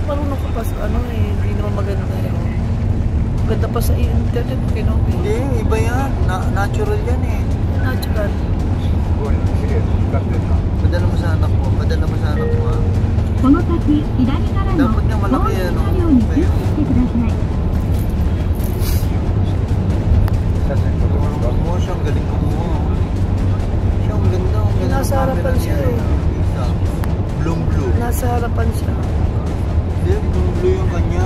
marunong ka pa sa ano eh, hindi naman maganda eh. Maganda pa sa internet, no? Hindi, iba yan. Natural yan eh. Natural. Padala mo sa anak mo. Padala mo sa anak mo ha. Dapat nga malaki yan. Oo, siyang galing ko mo. Siyang ganda. Nasa harapan siya eh. Blue. Nasa harapan siya. Hindi, blue yung kanya.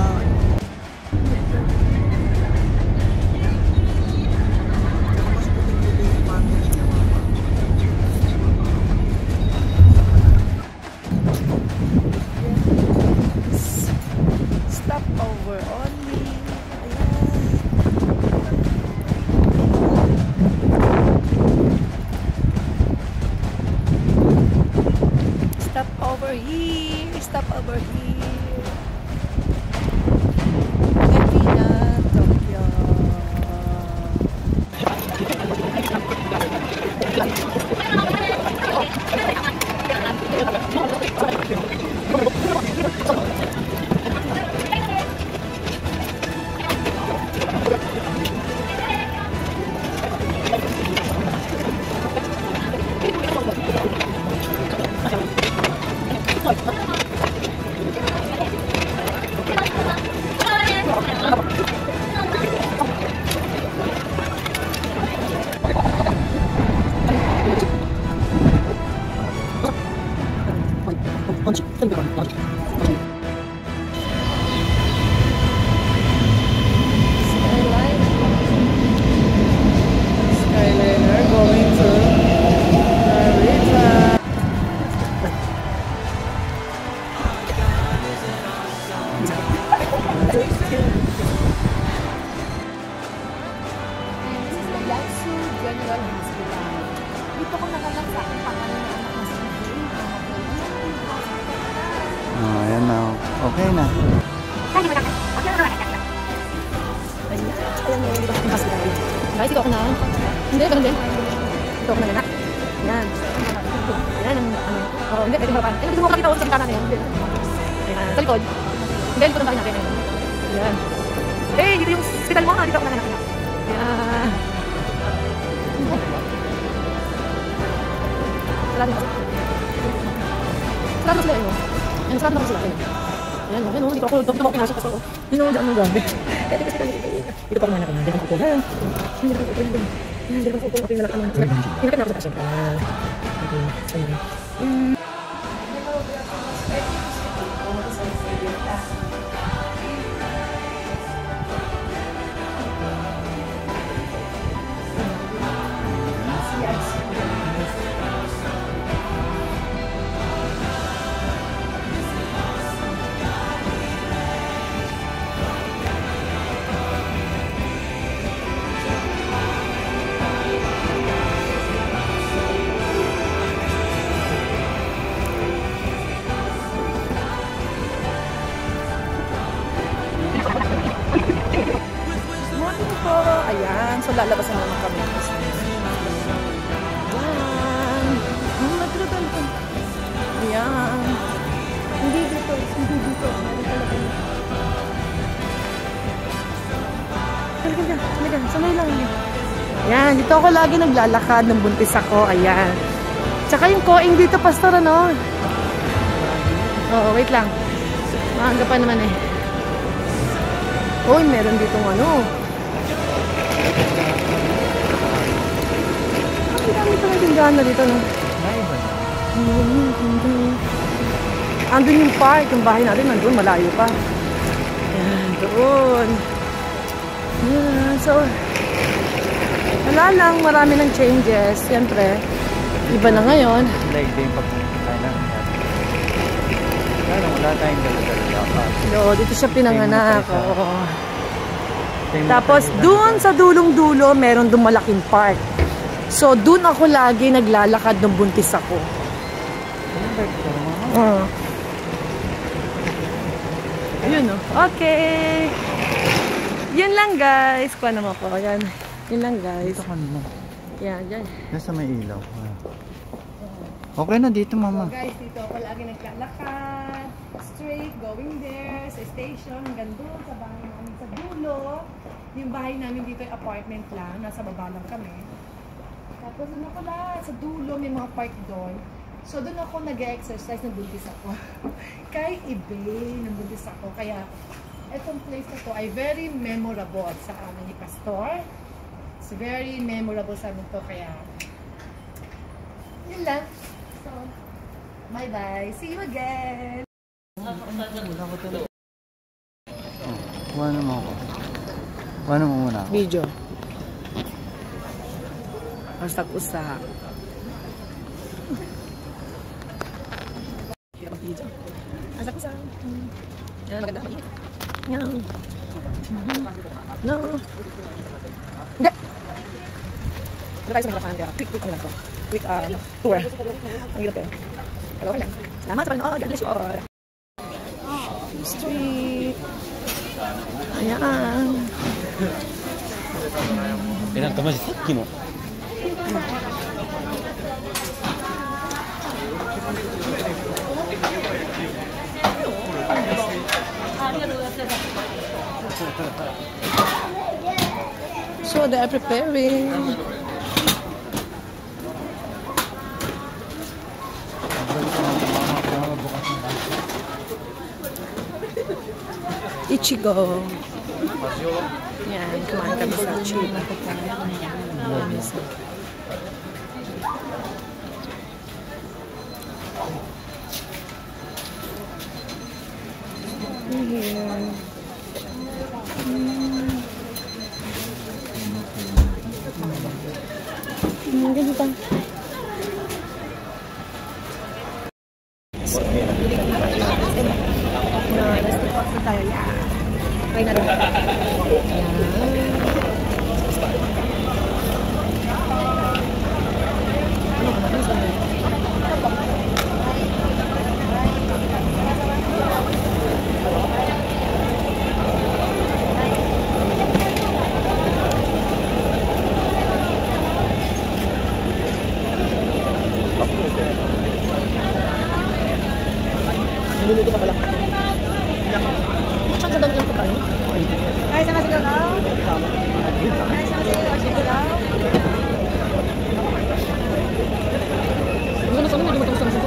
Stop over only. Stop over here. Stop over here. Medina, Tokyo. Skyliner going to Narita. Yatsu General Hospital. Dito ko nakalak sa aking pangalan na anak ng Ayan na. Okay na. Ayan mo, hindi ko sa hospital. Guys, ito ako na. Hindi, ganun din. Ito ako na gana. Ayan. Ayan ang ano. Oo, hindi, pwede harapan. Gusto mo makakita ko sa kitana na yan. Ayan, sa likod. Hindi, likod ang bahay natin. Ayan. Eh, dito yung hospital mo. Dito ako na gana. Ayan. Sarado na. Sarado na sila yun. Ayan, sarado na sila. Ayan, ayan, hindi ko ako pinasok kasi ako. Hindi naman dyan ang gabi. Kaya kasi dito pa kumain ako na. Dito ko po. Ayan. Hindi ko po. Hindi ko po. Okay, nalak naman. Hinapit na ako sa pasyon. Ayan. Ayan, so lalabas na naman kami. Ayan. Ayan. Hindi dito. Talaga, sanay lang. Ayan, dito ako lagi naglalakad ng buntis ako. Ayan. Tsaka yung koing dito, pastor, ano? Oo, wait lang. Maaga pa naman eh. Uy, meron ditong ano. Ang dami pa ng tindahan na dito, no? Andun yung park, yung bahay natin, nandun, malayo pa. Ayan, doon. Ayan, so, wala lang, marami ng changes. Siyempre, iba na ngayon. Like din pagkain lang. Wala tayong dala-dala. Oo, dito siya pinanganak. Oo. Tapos, dun sa dulong-dulo, meron dun malaking park. So, dun ako lagi naglalakad nung buntis ako. Yun, no? Okay. Yun lang, guys. Kuha naman ko. Yan. Yun lang, guys. Dito kanina. Yan, yan. Nasa may ilaw. Okay na dito, mama. So, guys, dito ako lagi naglalakad. Straight. straight, going there, sa station, hanggang doon, sa bahay namin sa dulo. Yung bahay namin dito ay apartment lang, nasa baba lang kami. Tapos doon ako lahat, sa dulo, may mga park doon. So doon ako nag-exercise, nabuntis ako. Kay eBay, nabuntis ako. Kaya, itong place na to ay very memorable sa amin ni Pastor. It's very memorable sa amin to, kaya yun lang. So, bye-bye. See you again! Kuha naman ako. Kuha naman muna ako. Video. Usap-usap. Video. Usap-usap. Yan, maganda. Yan. No. Hindi. Ito tayo sa mga kaya. Quick lang to. Quick tour. Ang hirap eh. Hello, lang. Salamat sa panood. God bless you all. Street. Ayan. Pinaka mas sakit mo. So they are preparing. Ichigo. Yan, kumain kami sa Ichigo. Here. Ganito. Tayo yan. Try na rin. Niluluto pa pala. Saan sa dami ng pagkain? Ay, saan ka sigalaw? Ay, saan ka sigalaw? Gusto na sa mga, hindi mo tapos na sa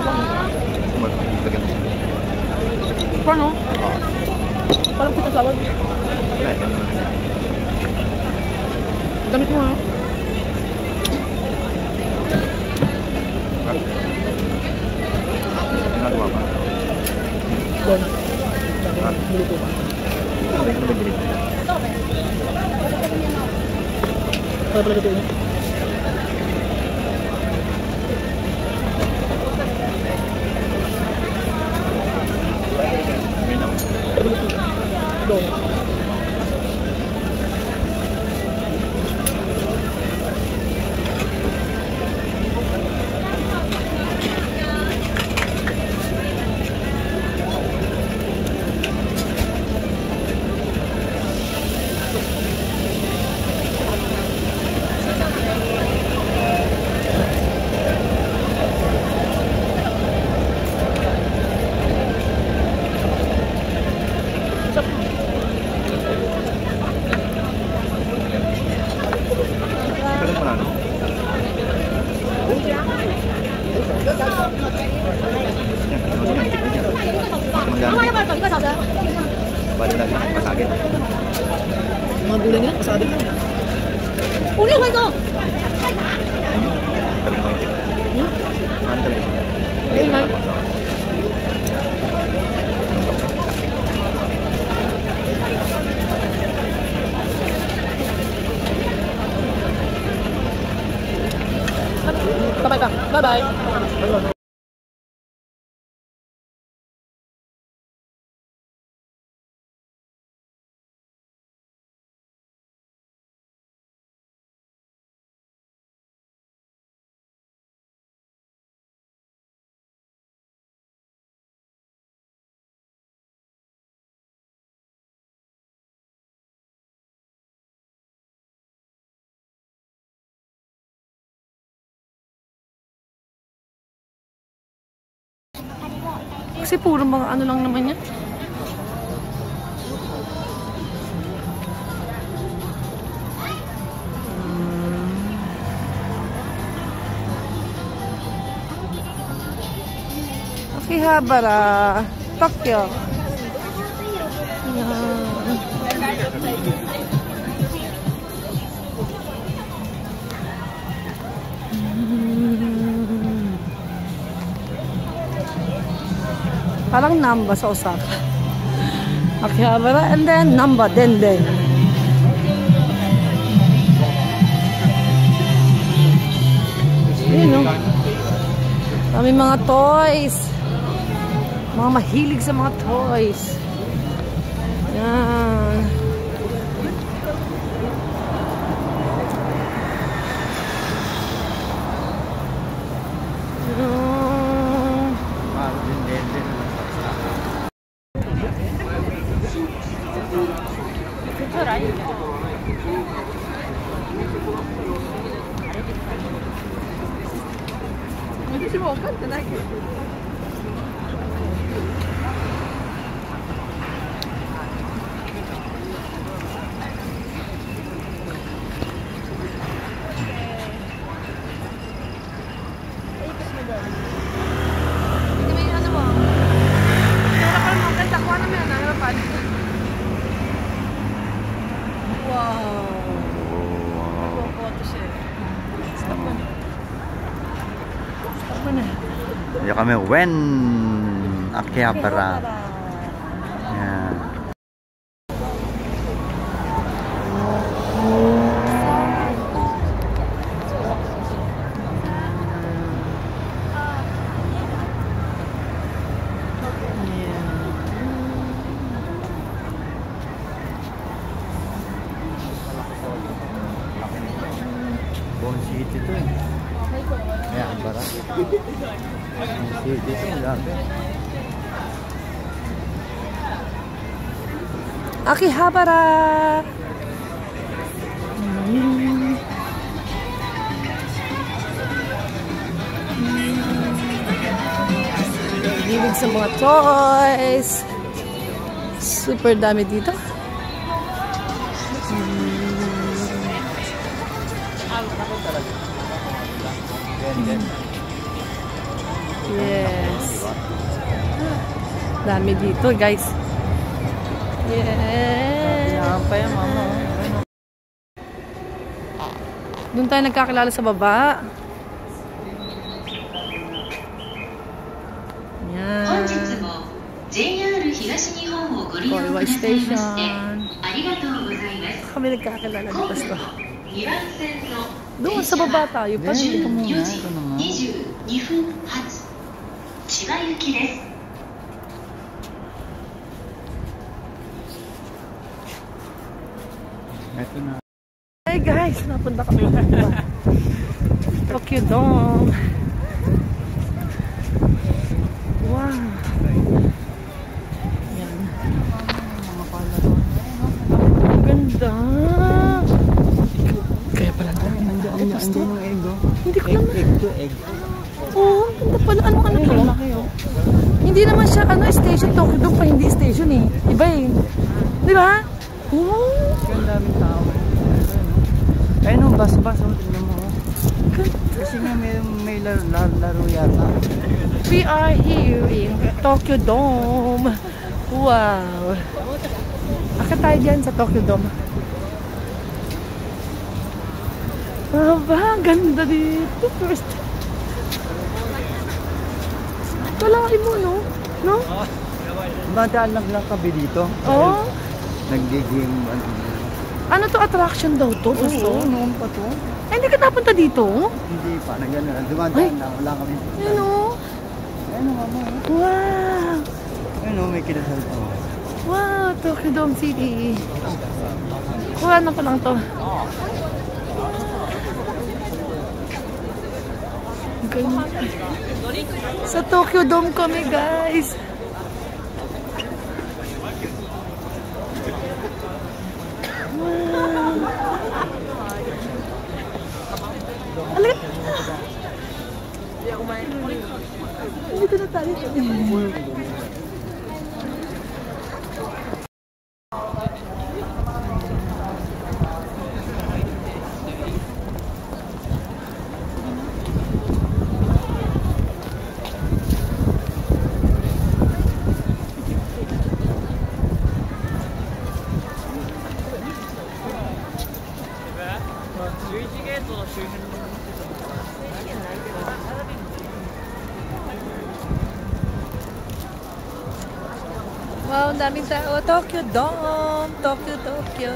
paano? Parang pitang sawag. Damit mo ha? Nagawa ba? Doon. Niluto pa. Para pala luto niya. Doon. Balik lagi pasagin. Mga gulay nila, pasagin. Uli ko ito! Ayun man. Bye-bye ka. Bye-bye. Kasi puro mga ano lang naman yan. Akihabara, Tokyo. Parang Namba sa Osaka. Akihabara and then Namba, Denden. Yun, no? Kami mga toys. Mga mahilig sa mga toys. Yan. Dito kami when Akihabara. Yan. Buong city to eh. Akihabara. City to, grabe. Akihabara. Hilig sa mga toys. Super dami dito. Yes. Dami dito, guys. Yes. Doon tayo nagkakilala sa baba. Yan. Koiwa Station. Kami nagkakilala dito sa doon sa baba tayo. Pag dito muna. Ito na. Hey guys, napunta kami sa baba. Tokyo Dome. Wow. Yan. Ganda. Kaya pala ito. Andiyan yung egg. Hindi ko naman. Egg to egg. Oo, ganda pala. Ano to? Hindi naman siya, station Tokyo Dome pa, hindi station eh. Iba eh. Di ba? Oo. Ang daming tao. Ayun yung bus-bus. Tignan mo. Kasi nga may laro yata. We are here in Tokyo Dome. Wow. Akit tayo dyan sa Tokyo Dome. Aba, ganda dito. First. Kalahin mo, no? No? Madaan lang kami dito. Oo. Nag-game. Ano to? Attraction daw to? Oo, noon pa to. Ay, hindi ka napunta dito? Hindi pa. Dumadaan na. Wala kami. Ano? Ayun o, mama. Wow. Ayun o, may kinasal pa. Wow, Tokyo Dome City. Kuha na pa lang to. Ganda. Sa Tokyo Dome kami, guys. Wow. Alam. Dito na tayo. Wow, ang daming tao. Tokyo Dome! Tokyo, Tokyo!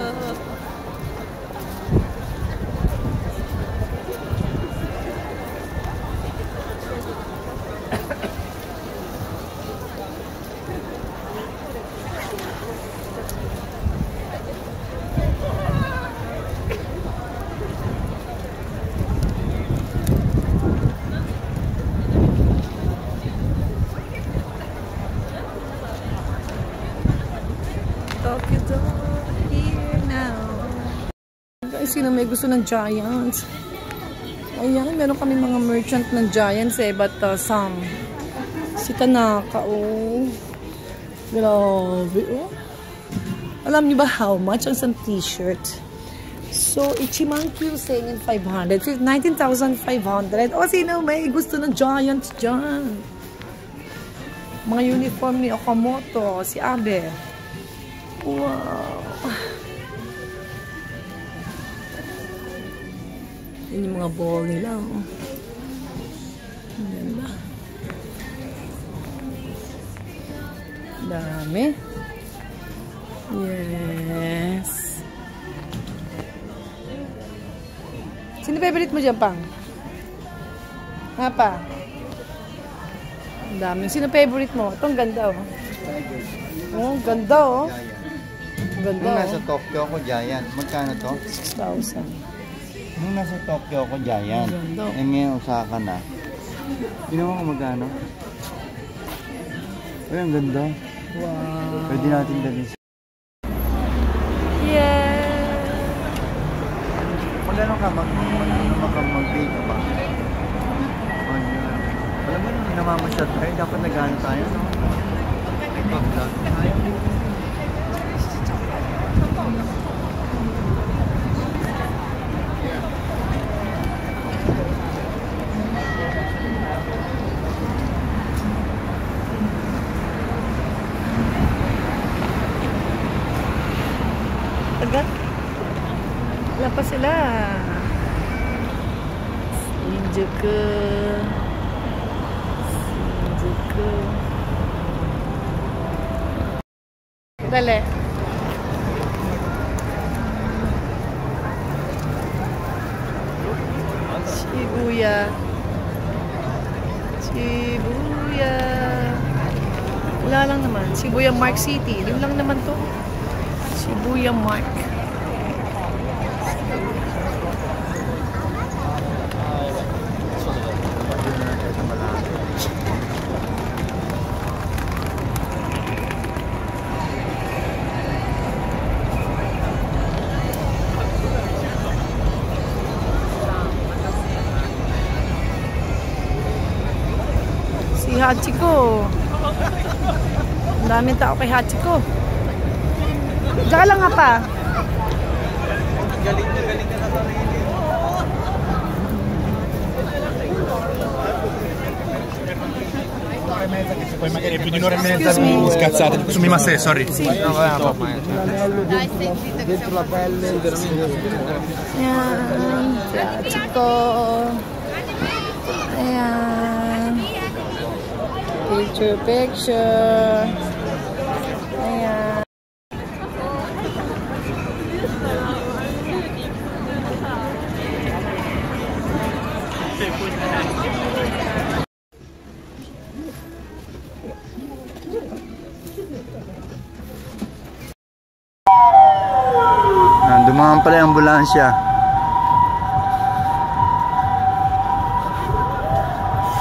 Tokyo Dome, here now. Guys, sino may gusto ng Giants? Ayan, meron kami mga merchant ng Giants but some. Si Tanaka, oh. Grabe, oh. Alam niyo ba how much ang isang t-shirt? So, Ichimankyu saying 500. 19,500. O, sino may gusto ng Giants dyan? Mga uniform ni Okamoto, si Abe. Wow. Yan yung mga ball nila. Oh. Ganda. Dami. Yes. Sino favorite mo dyan, Pang? Nga pa? Ang dami. Sino favorite mo? Itong ganda, oh. Oh, ganda, oh. Ganda, Nung nasa Tokyo ako, Giant. Magkano to? 6,000. Nung nasa Tokyo ako, Giant. Ganda. Eh, ngayon, Osaka na. Ginawa ko magkano? Ay, ang ganda. Wow. Pwede natin dalhin. Yeah. Pag ano ka, mag-bake ka ba? Alam mo nung namamasyad tayo, dapat nag-ano tayo, no? Pag-vlog. Ayaw din. Tagal? Wala pa sila. Shinjuku. Shinjuku. Dali. Shibuya. Shibuya. Wala lang naman. Shibuya Mark City. Yun lang naman to. Shibuya Mark. Si Hachiko. Ang daming tao kay Hachiko. Diyan ka lang nga pa. Galing ka na sarili. Puoi magari più di un'ora e mezza scazzate. Sumimasen, sorry. Dentro la pelle, veramente. Ayan. Si Hachiko. Ayan. Picture. Ayan. Dumaan pala yung ambulansya.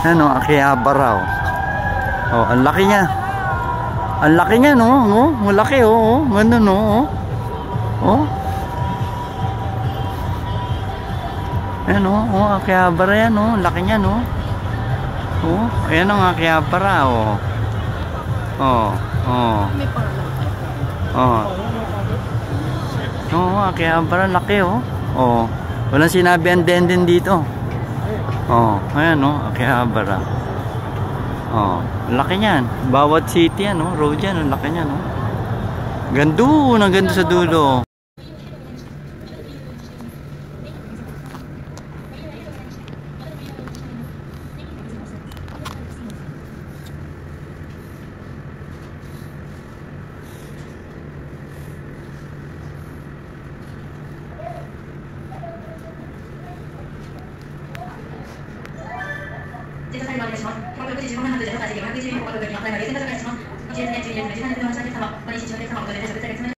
Ano, Akihabara. Oh, ang laki niya. Ang laki niya, no? Oh, malaki, oh. Ganda, no? Oh. Ayan, oh. Akihabara yan, oh. Laki niya, no? Oh, ayan ang Akihabara, oh. Oh. Oo, Akihabara, laki, oh. Oh, walang sinabi ang denden dito. Oh, ayan, oh, Akihabara. Oh, laki niyan. Bawat city yan, oh, road yan, ang laki niyan, oh. Ganda sa dulo. でお願いします。6時15分発13時511分ご利用くださいまで、先着開始します。1年12年13年のお客様、ご利用しお客様、ご利用しお客様、